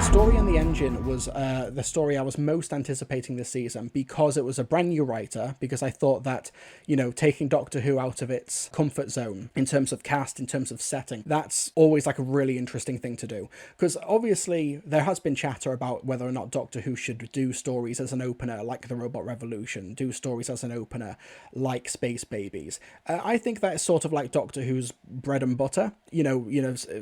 Story in the Engine was the story I was most anticipating this season because it was a brand new writer, because I thought that, taking Doctor Who out of its comfort zone in terms of cast, in terms of setting, that's always like a really interesting thing to do. Because obviously there has been chatter about whether or not Doctor Who should do stories as an opener like The Robot Revolution, do stories as an opener like Space Babies. I think that is sort of like Doctor Who's bread and butter.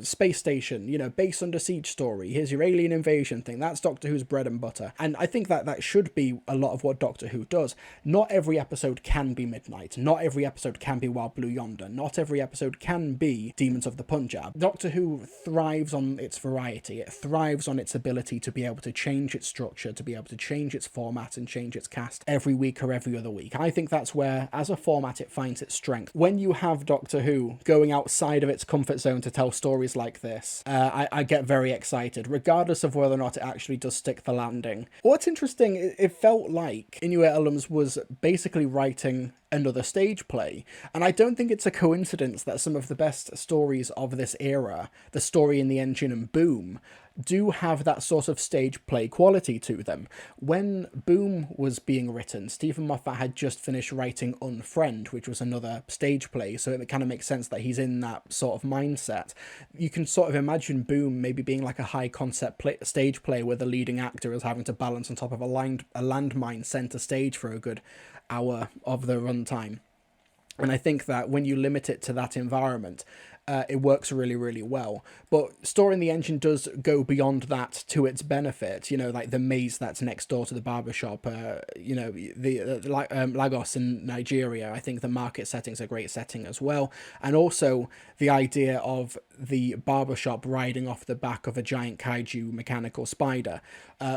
Space Station, base under siege story. Here's your alien invasion thing. That's Doctor Who's bread and butter. And I think that that should be a lot of what Doctor Who does. Not every episode can be Midnight. Not every episode can be Wild Blue Yonder. Not every episode can be Demons of the Punjab. Doctor Who thrives on its variety. It thrives on its ability to be able to change its structure, to be able to change its format and change its cast every week or every other week. I think that's where, as a format, it finds its strength. When you have Doctor Who going outside of its comfort zone to tell stories like this, I get very excited, regardless of whether or not it actually does stick the landing. What's interesting, it felt like Inuit Ellums was basically writing another stage play, and I don't think it's a coincidence that some of the best stories of this era, The Story in the Engine and Boom, do have that sort of stage play quality to them. When Boom was being written, Stephen Moffat had just finished writing Unfriend, which was another stage play, so it kind of makes sense that he's in that sort of mindset. You can sort of imagine Boom maybe being like a high concept stage play where the leading actor is having to balance on top of a landmine centre stage for a good hour of the runtime. And I think that when you limit it to that environment, it works really, really well. But Story in the Engine does go beyond that to its benefit. Like the maze that's next door to the barbershop, Lagos in Nigeria. I think the market setting's a great setting as well. And also the idea of the barbershop riding off the back of a giant kaiju mechanical spider.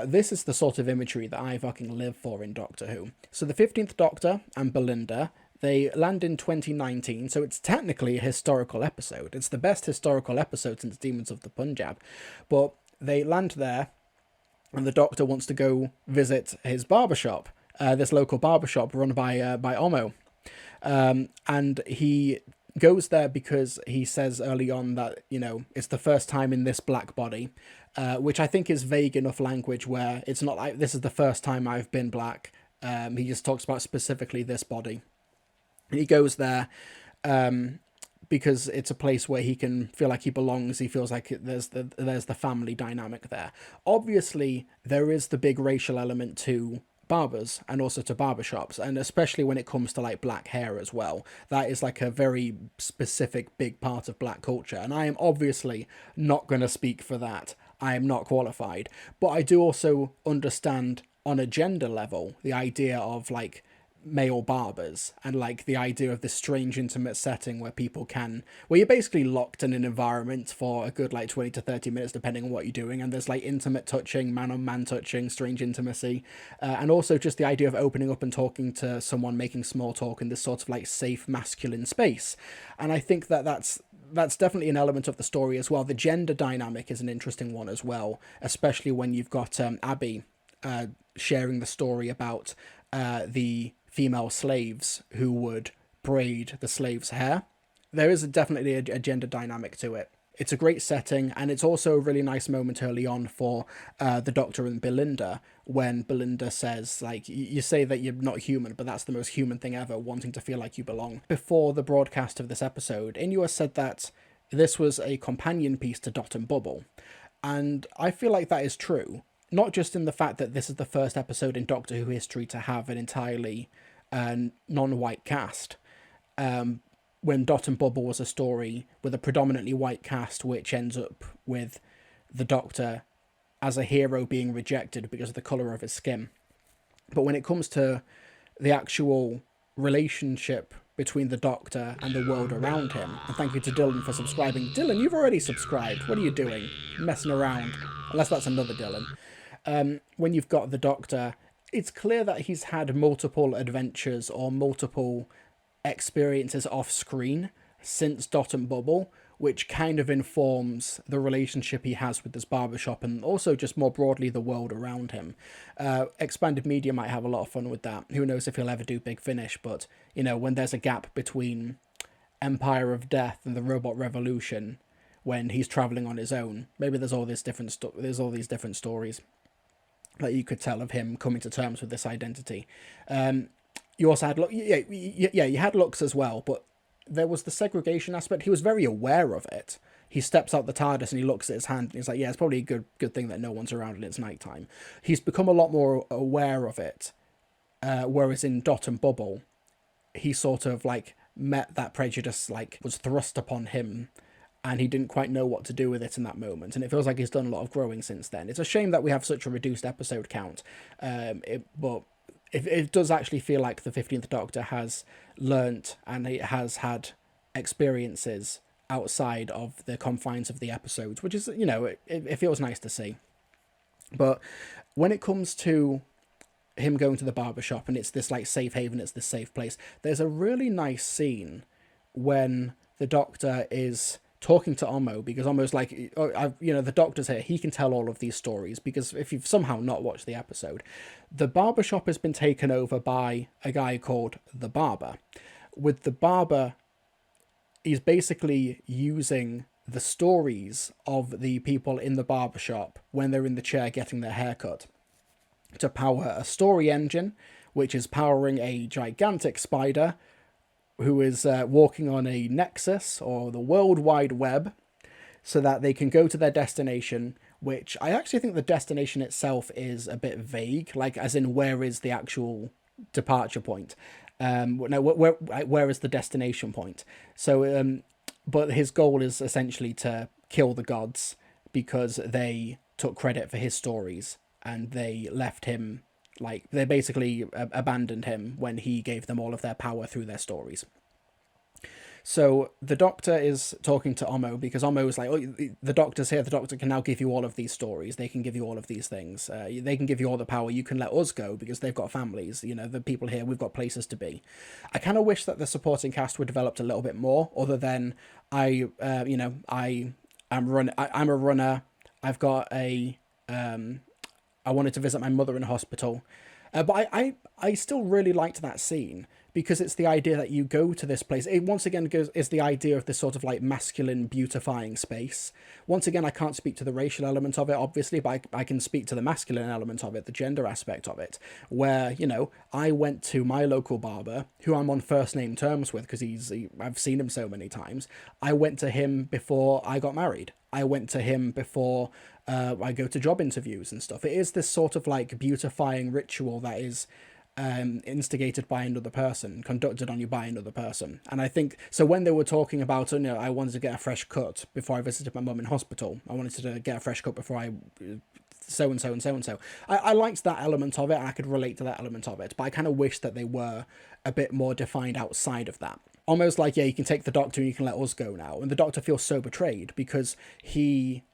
This is the sort of imagery that I fucking live for in Doctor Who. So the 15th Doctor and Belinda, they land in 2019, so it's technically a historical episode. It's the best historical episode since Demons of the Punjab. But they land there, and the Doctor wants to go visit his barbershop, this local barbershop run by Omo. And he goes there because he says early on that, it's the first time in this black body, which I think is vague enough language where it's not like this is the first time I've been black. He just talks about specifically this body. He goes there because it's a place where he can feel like he belongs. He feels like there's the family dynamic there. Obviously, there is the big racial element to barbers and also to barbershops, and especially when it comes to like black hair as well. That is like a very specific big part of black culture, and I am obviously not going to speak for that. I am not qualified, but I do also understand on a gender level the idea of like male barbers and like the idea of this strange intimate setting where you're basically locked in an environment for a good like 20 to 30 minutes depending on what you're doing, and there's like intimate touching, man on man touching, strange intimacy, and also just the idea of opening up and talking to someone, making small talk in this sort of like safe masculine space. And I think that that's definitely an element of the story as well. The gender dynamic is an interesting one as well, especially when you've got Abby sharing the story about the female slaves who would braid the slaves' hair. There is definitely a gender dynamic to it. It's a great setting, and it's also a really nice moment early on for the Doctor and Belinda, when Belinda says, like, you say that you're not human, but that's the most human thing ever, wanting to feel like you belong. Before the broadcast of this episode, Inua said that this was a companion piece to Dot and Bubble, and I feel like that is true. Not just in the fact that this is the first episode in Doctor Who history to have an entirely non-white cast. When Dot and Bubble was a story with a predominantly white cast, which ends up with the Doctor as a hero being rejected because of the colour of his skin. But when it comes to the actual relationship between the Doctor and the world around him, and thank you to Dylan for subscribing. Dylan, you've already subscribed. What are you doing? Messing around. Unless that's another Dylan. When you've got the Doctor, it's clear that he's had multiple adventures or multiple experiences off screen since Dot and Bubble, which kind of informs the relationship he has with this barbershop and also just more broadly the world around him. Expanded Media might have a lot of fun with that. Who knows if he'll ever do Big Finish, but, when there's a gap between Empire of Death and the Robot Revolution, when he's traveling on his own. Maybe there's all these different stories that you could tell of him coming to terms with this identity. You also had you had looks as well, but there was the segregation aspect. He was very aware of it. He steps out the TARDIS and he looks at his hand and he's like, yeah, it's probably a good thing that no one's around and it's nighttime. He's become a lot more aware of it. Whereas in Dot and Bubble, he sort of like met that prejudice, like was thrust upon him, and he didn't quite know what to do with it in that moment. And it feels like he's done a lot of growing since then. It's a shame that we have such a reduced episode count, but it does actually feel like the 15th Doctor has learnt and it has had experiences outside of the confines of the episodes, which is, it feels nice to see. But when it comes to him going to the barbershop and it's this like safe haven, it's this safe place, there's a really nice scene when the Doctor is talking to Omo, because Omo's like, the Doctor's here, he can tell all of these stories, because if you've somehow not watched the episode, the barbershop has been taken over by a guy called the Barber. With the Barber, he's basically using the stories of the people in the barbershop when they're in the chair getting their hair cut to power a story engine, which is powering a gigantic spider who is walking on a nexus, or the World Wide Web, so that they can go to their destination, which I actually think the destination itself is a bit vague, like as in where is the actual departure point? No, where is the destination point? So, but his goal is essentially to kill the gods because they took credit for his stories and they left him, like, they basically abandoned him when he gave them all of their power through their stories. So the Doctor is talking to Omo because Omo is like, oh, the Doctor's here. The Doctor can now give you all of these stories. They can give you all of these things. They can give you all the power. You can let us go because they've got families. The people here, we've got places to be. I kind of wish that the supporting cast were developed a little bit more, other than I'm a runner. I've got I wanted to visit my mother in hospital. But I still really liked that scene, because it's the idea that you go to this place. It once again is the idea of this sort of like masculine beautifying space. Once again, I can't speak to the racial element of it, obviously, but I can speak to the masculine element of it, the gender aspect of it, where, I went to my local barber, who I'm on first name terms with because I've seen him so many times. I went to him before I got married. I went to him before I go to job interviews and stuff. It is this sort of like beautifying ritual that is instigated by another person, conducted on you by another person. And I think, so when they were talking about, I wanted to get a fresh cut before I visited my mum in hospital. I wanted to get a fresh cut before I so-and-so and so-and-so. I liked that element of it, and I could relate to that element of it, but I kind of wish that they were a bit more defined outside of that. Almost like, yeah, you can take the Doctor and you can let us go now. And the Doctor feels so betrayed because he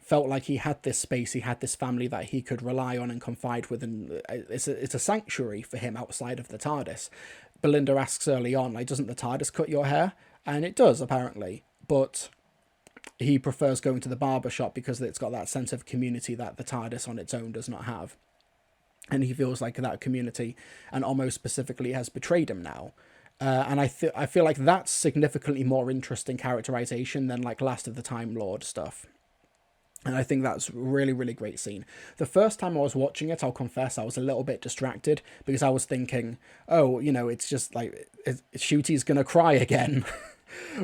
felt like he had this space, he had this family that he could rely on and confide with, and it's a sanctuary for him outside of the TARDIS. Belinda asks early on, like, doesn't the TARDIS cut your hair? And it does, apparently, but he prefers going to the barber shop because it's got that sense of community that the TARDIS on its own does not have. And he feels like that community, and almost specifically, has betrayed him now. And I feel like that's significantly more interesting characterization than like Last of the Time Lord stuff. And I think that's a really, really great scene. The first time I was watching it, I'll confess, I was a little bit distracted because I was thinking, oh, it's just like, Ncuti's going to cry again.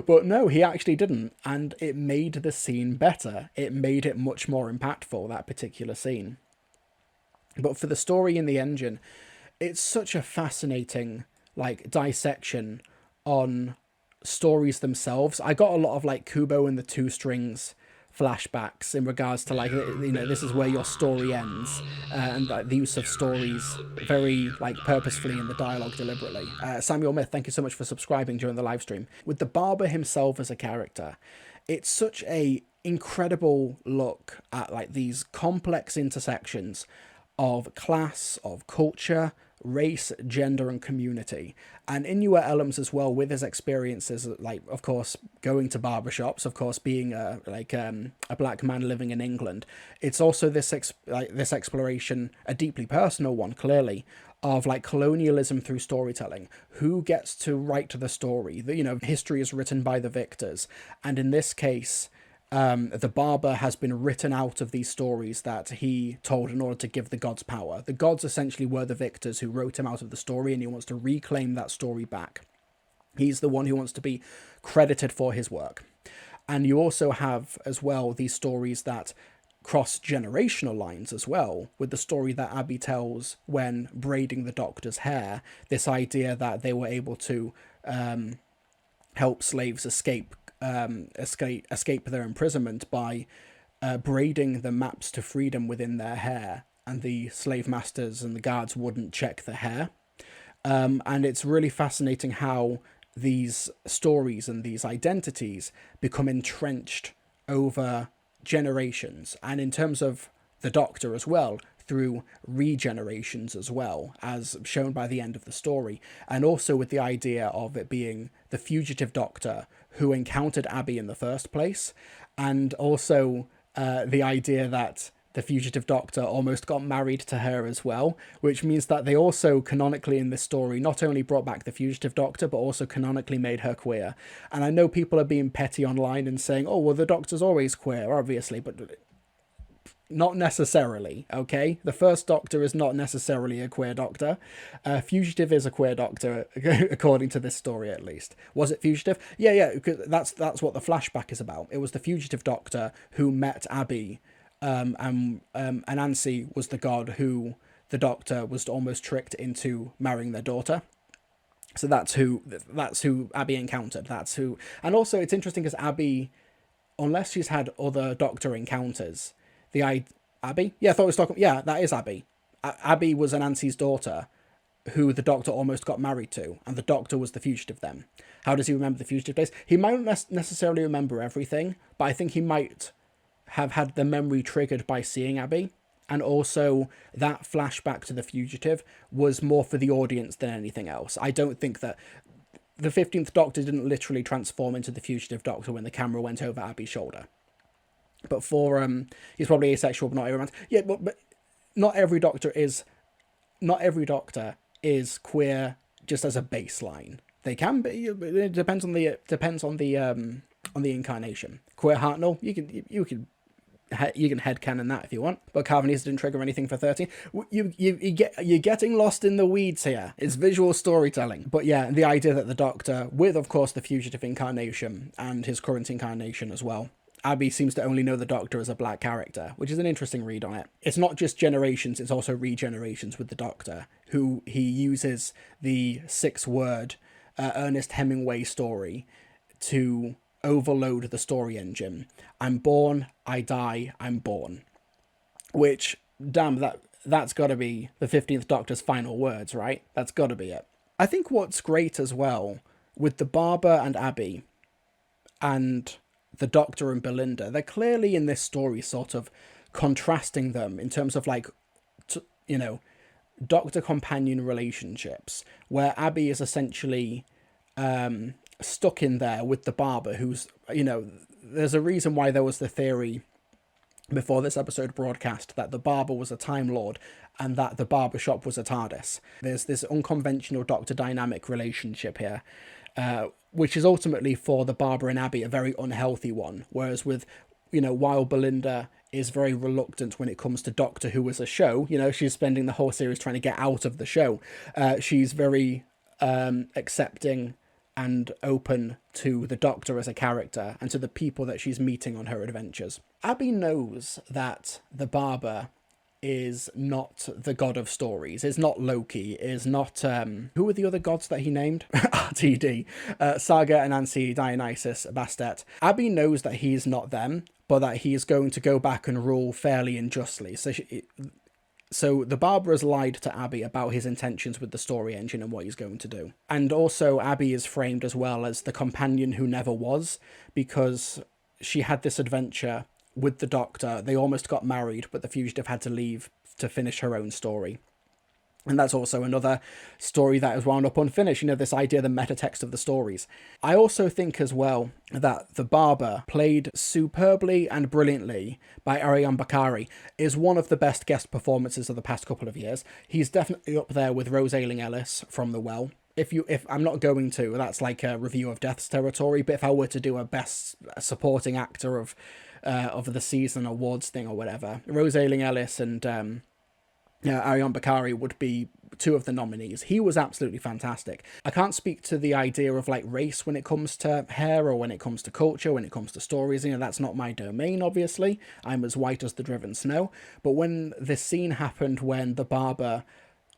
But no, he actually didn't. And it made the scene better. It made it much more impactful, that particular scene. But for the story in the engine, it's such a fascinating, like, dissection on stories themselves. I got a lot of, like, Kubo and the Two Strings flashbacks in regards to, like, this is where your story ends, and like the use of stories very like purposefully in the dialogue deliberately. Samuel Myth, thank you so much for subscribing during the live stream. With the Barber himself as a character, it's such a incredible look at like these complex intersections of class, of culture, race, gender, and community. And Inuit elements as well, with his experiences, like, of course, going to barbershops, of course, being a black man living in England. It's also this exploration, a deeply personal one, clearly, of like colonialism through storytelling. Who gets to write the story? History is written by the victors. And in this case, The barber has been written out of these stories that he told in order to give the gods power. The gods essentially were the victors who wrote him out of the story, and he wants to reclaim that story back. He's the one who wants to be credited for his work. And you also have as well these stories that cross generational lines as well, with the story that Abby tells when braiding the Doctor's hair, this idea that they were able to help slaves escape their imprisonment by braiding the maps to freedom within their hair, and the slave masters and the guards wouldn't check the hair. And it's really fascinating how these stories and these identities become entrenched over generations, and in terms of the Doctor as well, through regenerations as well, as shown by the end of the story, and also with the idea of it being the fugitive Doctor who encountered Abby in the first place, and also the idea that the fugitive Doctor almost got married to her as well, which means that they also canonically in this story not only brought back the fugitive Doctor, but also canonically made her queer. And I know people are being petty online and saying, oh, well, the Doctor's always queer, obviously, but not necessarily, okay? The first Doctor is not necessarily a queer Doctor. Fugitive is a queer Doctor, according to this story at least. Was it Fugitive? Yeah, because that's what the flashback is about. It was the fugitive Doctor who met Abby, and Anansi was the god who the Doctor was almost tricked into marrying their daughter. So that's who Abby encountered. And also it's interesting because Abby, unless she's had other Doctor encounters, Abby? Yeah, I thought it was talking. Yeah, that is Abby. Abby was Anansi's daughter, who the Doctor almost got married to, and the Doctor was the fugitive then. How does he remember the fugitive days? He might not necessarily remember everything, but I think he might have had the memory triggered by seeing Abby, and also that flashback to the fugitive was more for the audience than anything else. I don't think that the 15th Doctor didn't literally transform into the fugitive Doctor when the camera went over Abby's shoulder. But for he's probably asexual, but not everyone. Yeah, but not every Doctor is queer just as a baseline. They can be. It depends on the incarnation. Queer Hartnell, you can headcanon that if you want, but Carvanese didn't trigger anything for 13. You're getting lost in the weeds here. It's visual storytelling. But yeah, the idea that the Doctor, with of course the fugitive incarnation and his current incarnation as well, Abby seems to only know the Doctor as a black character, which is an interesting read on it. It's not just generations, it's also regenerations with the Doctor, who he uses the 6-word Ernest Hemingway story to overload the story engine. I'm born, I die, I'm born. Which, damn, that's got to be the 15th Doctor's final words, right? That's got to be it. I think what's great as well, with the Barber and Abby, and the Doctor and Belinda, they're clearly in this story sort of contrasting them in terms of Doctor-companion relationships, where Abby is essentially stuck in there with the Barber, who's, there's a reason why there was the theory before this episode broadcast that the Barber was a Time Lord and that the barber shop was a TARDIS. There's this unconventional Doctor dynamic relationship here, which is ultimately for the Barber and Abby a very unhealthy one, whereas with, while Belinda is very reluctant when it comes to Doctor Who as a show, she's spending the whole series trying to get out of the show, she's very accepting and open to the Doctor as a character and to the people that she's meeting on her adventures. Abby knows that the Barber is not the god of stories, is not Loki, is not, who were the other gods that he named? RTD. Saga, Anansi, Dionysus, Bastet. Abby knows that he's not them, but that he is going to go back and rule fairly and justly. So the Barber has lied to Abby about his intentions with the story engine and what he's going to do. And also Abby is framed as well as the companion who never was, because she had this adventure with the Doctor. They almost got married, but the fugitive had to leave to finish her own story. And that's also another story that is wound up unfinished, this idea, the meta text of the stories. I also think as well that the Barber, played superbly and brilliantly by Ariane Bakari, is one of the best guest performances of the past couple of years. He's definitely up there with Rose Ayling Ellis from The Well if I'm not going to, that's like a review of Death's territory. But if I were to do a best supporting actor of the season awards thing or whatever, Rose Ayling-Ellis and Ariane Bakari would be two of the nominees. He was absolutely fantastic. I can't speak to the idea of like race when it comes to hair or when it comes to culture, when it comes to stories. That's not my domain, obviously. I'm as white as the driven snow. But when this scene happened when the barber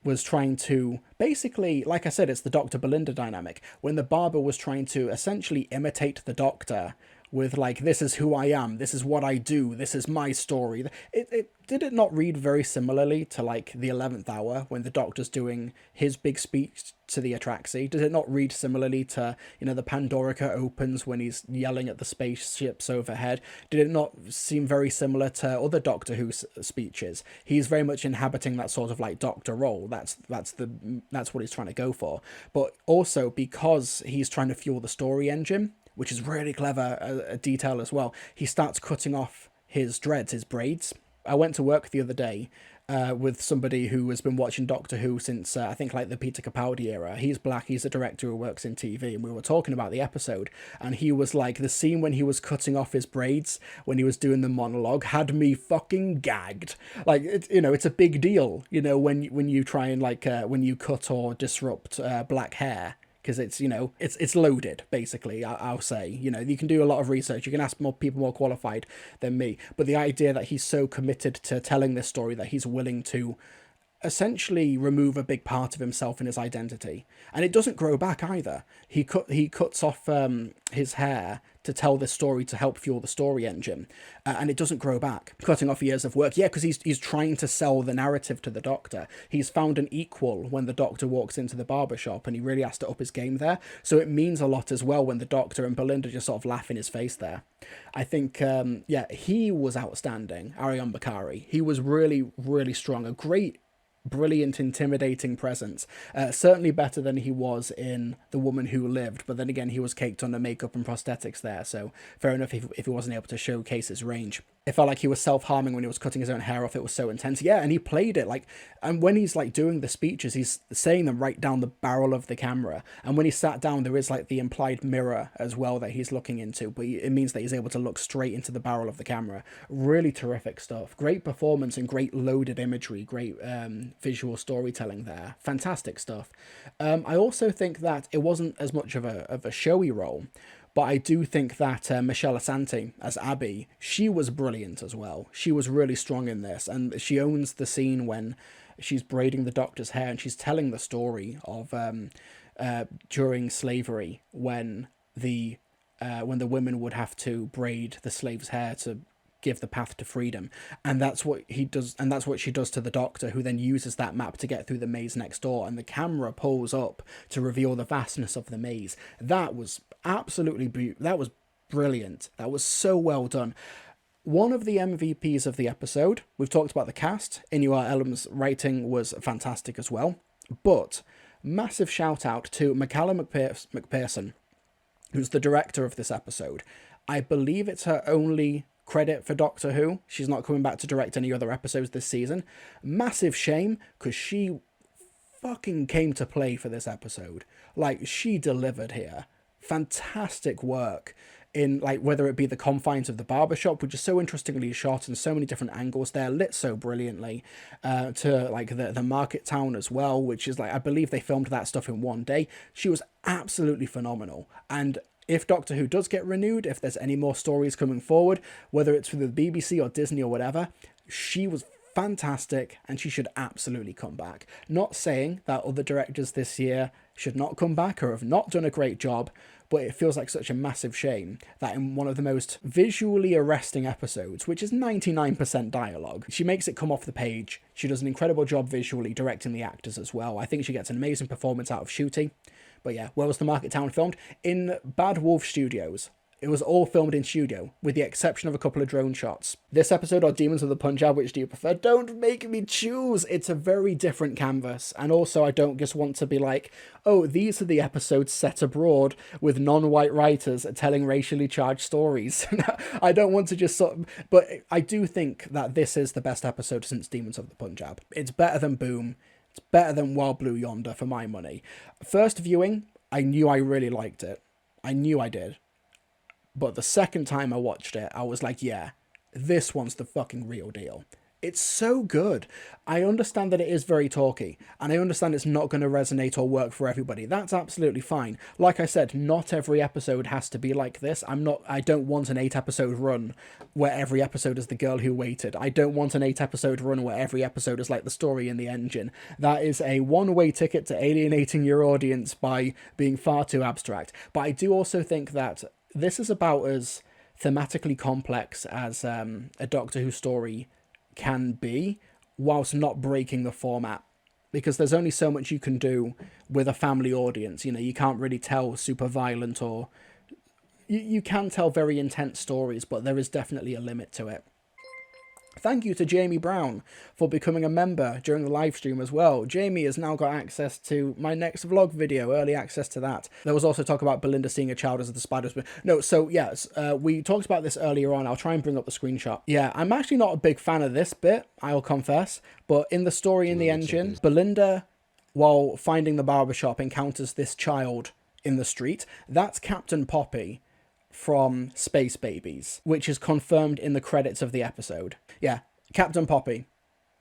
was trying to basically, like I said, it's the Dr. Belinda dynamic. When the barber was trying to essentially imitate the doctor with like, this is who I am, this is what I do, this is my story. It did it not read very similarly to like the 11th Hour when the doctor's doing his big speech to the Atraxi? Did it not read similarly to, the Pandorica opens when he's yelling at the spaceships overhead? Did it not seem very similar to other Doctor Who speeches? He's very much inhabiting that sort of like doctor role. That's what he's trying to go for. But also because he's trying to fuel the story engine, which is really clever, a detail as well. He starts cutting off his dreads, his braids. I went to work the other day with somebody who has been watching Doctor Who since, I think, like the Peter Capaldi era. He's black, he's a director who works in TV, and we were talking about the episode, and he was like, the scene when he was cutting off his braids, when he was doing the monologue, had me fucking gagged. Like, it's a big deal, when you try and, like, when you cut or disrupt black hair. Because it's loaded, basically, I'll say. You can do a lot of research. You can ask more people more qualified than me. But the idea that he's so committed to telling this story that he's willing to essentially remove a big part of himself and his identity. And it doesn't grow back either. He cuts off his hair to tell this story, to help fuel the story engine, and it doesn't grow back, cutting off years of work. Yeah, because he's trying to sell the narrative to the Doctor. He's found an equal when the Doctor walks into the barbershop, and he really has to up his game there. So it means a lot as well when the Doctor and Belinda just sort of laugh in his face there. I think, he was outstanding, Ariane Bakari. He was really, really strong. A great, brilliant, intimidating presence. Certainly better than he was in The Woman Who Lived, but then again, he was caked under makeup and prosthetics there, so fair enough if he wasn't able to showcase his range. It felt like he was self-harming when he was cutting his own hair off. It was so intense. Yeah, and he played it like, and when he's like doing the speeches, he's saying them right down the barrel of the camera. And when he sat down, there is like the implied mirror as well that he's looking into, but it means that he's able to look straight into the barrel of the camera. Really terrific stuff. Great performance and great loaded imagery. Great visual storytelling there. Fantastic stuff. I also think that it wasn't as much of a showy role, but I do think that Michelle Asante as Abby, she was brilliant as well. She was really strong in this, and she owns the scene when she's braiding the Doctor's hair and she's telling the story of during slavery when the women would have to braid the slaves' hair to give the path to freedom, and that's what he does, and that's what she does to the Doctor, who then uses that map to get through the maze next door, and the camera pulls up to reveal the vastness of the maze. That was absolutely that was brilliant. That was so well done. One of the MVPs of the episode, we've talked about the cast. Inua Ellam's writing was fantastic as well, but massive shout out to Michaela McPherson, who's the director of this episode. I believe it's her only credit for Doctor Who. She's not coming back to direct any other episodes this season. Massive shame, because she fucking came to play for this episode. Like, she delivered here. Fantastic work in, like, whether it be the confines of the barbershop, which is so interestingly shot and so many different angles there, lit so brilliantly, to like the market town as well, which is like, I believe they filmed that stuff in one day. She was absolutely phenomenal. And if Doctor Who does get renewed, if there's any more stories coming forward, whether it's through the BBC or Disney or whatever, she was fantastic and she should absolutely come back. Not saying that other directors this year should not come back or have not done a great job, but it feels like such a massive shame that in one of the most visually arresting episodes, which is 99% dialogue, she makes it come off the page. She does an incredible job visually, directing the actors as well. I think she gets an amazing performance out of Ncuti. But yeah, where was the Market Town filmed? In Bad Wolf Studios. It was all filmed in studio, with the exception of a couple of drone shots. This episode or Demons of the Punjab, which do you prefer? Don't make me choose! It's a very different canvas, and also I don't just want to be like, oh, these are the episodes set abroad with non-white writers telling racially charged stories. I don't want to just sort of... But I do think that this is the best episode since Demons of the Punjab. It's better than Boom. It's It's better than Wild Blue Yonder for my money. First viewing, I knew I really liked it. I knew I did. But the second time I watched it, I was like, yeah, this one's the fucking real deal. It's so good. I understand that it is very talky, and I understand it's not going to resonate or work for everybody. That's absolutely fine. Like I said, not every episode has to be like this. I don't want an 8-episode run where every episode is The Girl Who Waited. I don't want an 8-episode run where every episode is like The Story in the Engine. That is a one-way ticket to alienating your audience by being far too abstract. But I do also think that this is about as thematically complex as a Doctor Who story can be, whilst not breaking the format, because there's only so much you can do with a family audience. You know, you can't really tell super violent, or you can tell very intense stories, but there is definitely a limit to it. Thank you to Jamie Brown for becoming a member during the live stream as well. Jamie has now got access to my next vlog video, early access to that. There was also talk about Belinda seeing a child as the Spider's... No, so yes, we talked about this earlier on. I'll try and bring up the screenshot. Yeah, I'm actually not a big fan of this bit, I'll confess. But in the story in the engine, Belinda, while finding the barbershop, encounters this child in the street. That's Captain Poppy from Space Babies, which is confirmed in the credits of the episode. Yeah, Captain Poppy.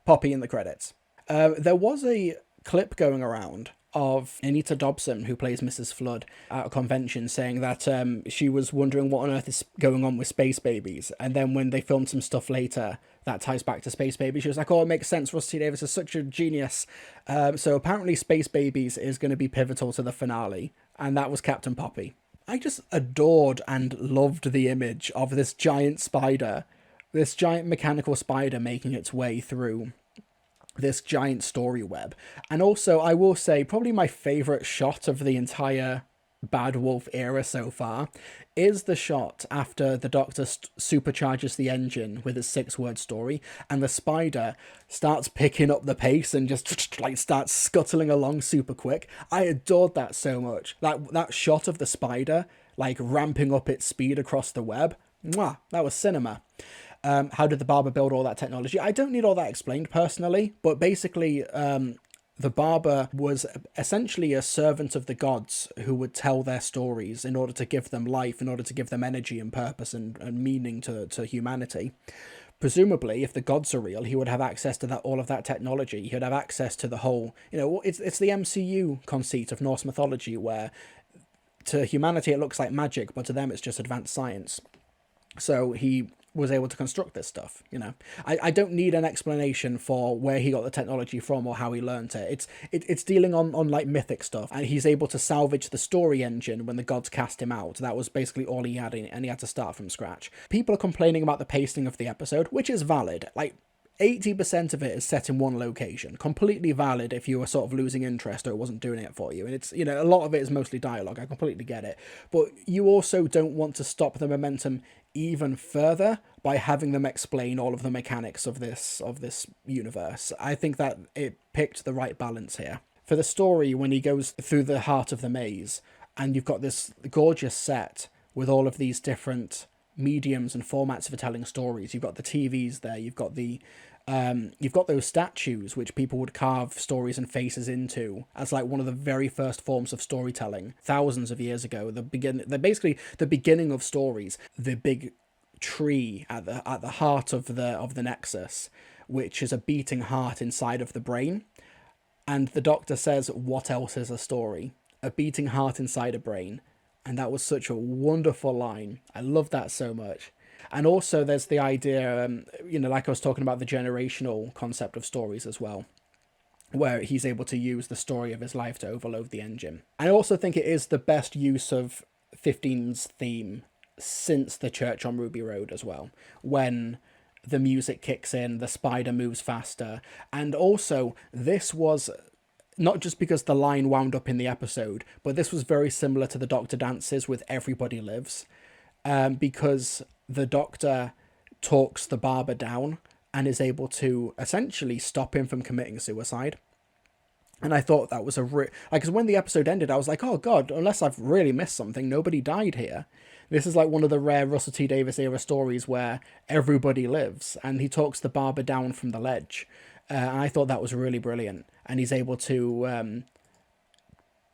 Poppy in the credits. There was a clip going around of Anita Dobson, who plays Mrs. Flood, at a convention, saying that she was wondering what on earth is going on with Space Babies. And then when they filmed some stuff later that ties back to Space Babies, she was like, oh, it makes sense. Russell T Davies is such a genius. So apparently Space Babies is going to be pivotal to the finale. And that was Captain Poppy. I just adored and loved the image of this giant spider, this giant mechanical spider making its way through this giant story web. And also, I will say, probably my favourite shot of the entire Bad Wolf era so far is the shot after the Doctor supercharges the engine with his 6-word story, and the spider starts picking up the pace and just like starts scuttling along super quick. I adored that so much. That shot of the spider like ramping up its speed across the web. Mwah, that was cinema. How did the barber build all that technology? I don't need all that explained personally, but basically the barber was essentially a servant of the gods who would tell their stories in order to give them life, in order to give them energy and purpose and meaning to humanity. Presumably, if the gods are real, he would have access to all of that technology. He would have access to the whole, it's the MCU conceit of Norse mythology, where to humanity it looks like magic, but to them it's just advanced science. So he was able to construct this stuff, I don't need an explanation for where he got the technology from or how he learned it. It's dealing on like mythic stuff, and he's able to salvage the story engine when the gods cast him out. That was basically all he had, and he had to start from scratch. People are complaining about the pacing of the episode, which is valid. Like 80% of it is set in one location. Completely valid if you were sort of losing interest or it wasn't doing it for you. And it's, a lot of it is mostly dialogue. I completely get it. But you also don't want to stop the momentum even further by having them explain all of the mechanics of this universe. I think that it picked the right balance here. For the story, when he goes through the heart of the maze, and you've got this gorgeous set with all of these different mediums and formats for telling stories. You've got the TVs there, you've got those statues which people would carve stories and faces into as like one of the very first forms of storytelling thousands of years ago. They're basically the beginning of stories. The big tree at the heart of the Nexus, which is a beating heart inside of the brain. And the Doctor says, what else is a story? A beating heart inside a brain. And that was such a wonderful line. I love that so much. And also there's the idea, like I was talking about, the generational concept of stories as well, where he's able to use the story of his life to overload the engine. I also think it is the best use of 15's theme since the Church on Ruby Road as well, when the music kicks in, the spider moves faster. And also, this was not just because the line wound up in the episode, but this was very similar to the Doctor dances with Everybody Lives, because the Doctor talks the barber down and is able to essentially stop him from committing suicide. And I thought that was because when the episode ended, I was like, oh God, unless I've really missed something, nobody died here. This is like one of the rare Russell T Davies era stories where everybody lives, and he talks the barber down from the ledge. And I thought that was really brilliant. And he's able to,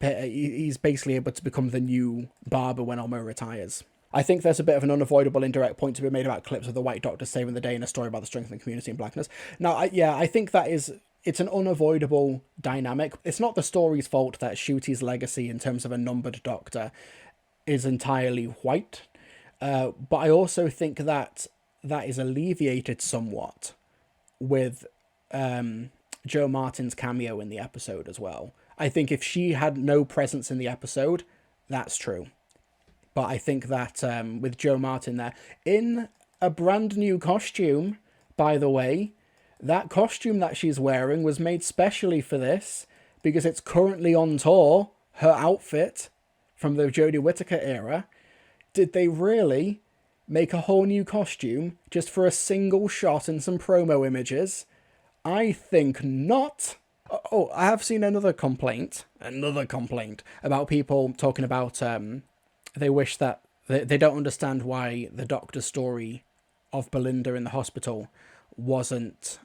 he's basically able to become the new Barber when Omo retires. I think there's a bit of an unavoidable indirect point to be made about clips of the White Doctor saving the day in a story about the strength of the community in blackness. Now, I think that it's an unavoidable dynamic. It's not the story's fault that Ncuti's legacy in terms of a numbered Doctor is entirely white, but I also think that that is alleviated somewhat with Jo Martin's cameo in the episode as well. I think if she had no presence in the episode, that's true. But I think that with Jo Martin there, in a brand new costume, by the way, that costume that she's wearing was made specially for this, because it's currently on tour, her outfit from the Jodie Whittaker era. Did they really make a whole new costume just for a single shot and some promo images? I think not. Oh, I have seen another complaint about people talking about they wish that they don't understand why the Doctor's story of Belinda in the hospital wasn't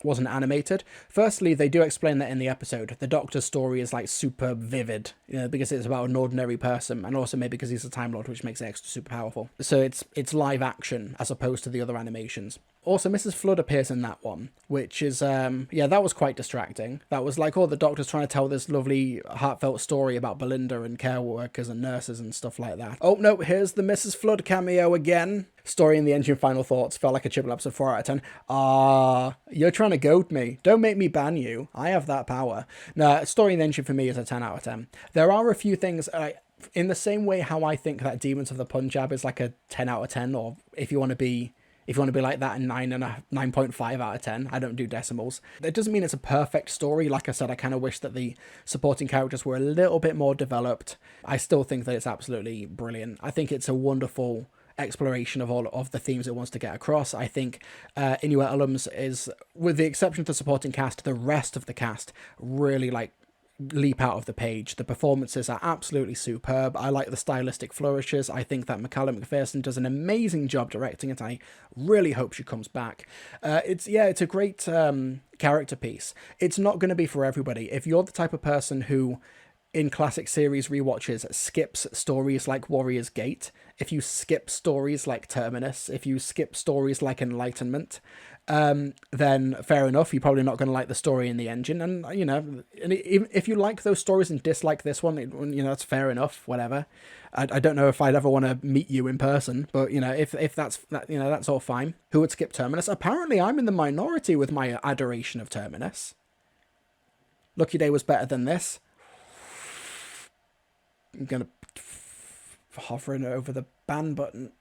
animated. Firstly, they do explain that in the episode. The Doctor's story is like super vivid, because it's about an ordinary person, and also maybe because he's a Time Lord, which makes it extra super powerful. So it's live action as opposed to the other animations. Also, Mrs. Flood appears in that one, which is, that was quite distracting. That was like, the Doctor's trying to tell this lovely, heartfelt story about Belinda and care workers and nurses and stuff like that. Oh, no, here's the Mrs. Flood cameo again. Story in the Engine final thoughts. Felt like a Chibnall episode 4 out of 10. You're trying to goad me. Don't make me ban you. I have that power. No, Story in the Engine for me is a 10 out of 10. There are a few things, in the same way how I think that Demons of the Punjab is like a 10 out of 10, or if you want to be like that, a 9.5 out of 10. I don't do decimals. That doesn't mean it's a perfect story. Like I said, I kind of wish that the supporting characters were a little bit more developed. I still think that it's absolutely brilliant. I think it's a wonderful exploration of all of the themes it wants to get across. I think Inuit Alums is, with the exception of the supporting cast, the rest of the cast really leap out of the page. The performances are absolutely superb. I like the stylistic flourishes. I think that Michaela McPherson does an amazing job directing it. I really hope she comes back. It's a great character piece. It's not going to be for everybody. If you're the type of person who in classic series rewatches skips stories like Warrior's Gate, if you skip stories like Terminus, if you skip stories like Enlightenment, then fair enough, you're probably not going to like the story in the Engine. And, if you like those stories and dislike this one, that's fair enough, whatever. I don't know if I'd ever want to meet you in person, but, if that's all fine. Who would skip Terminus? Apparently I'm in the minority with my adoration of Terminus. Lucky Day was better than this. I'm going to hovering over the ban button.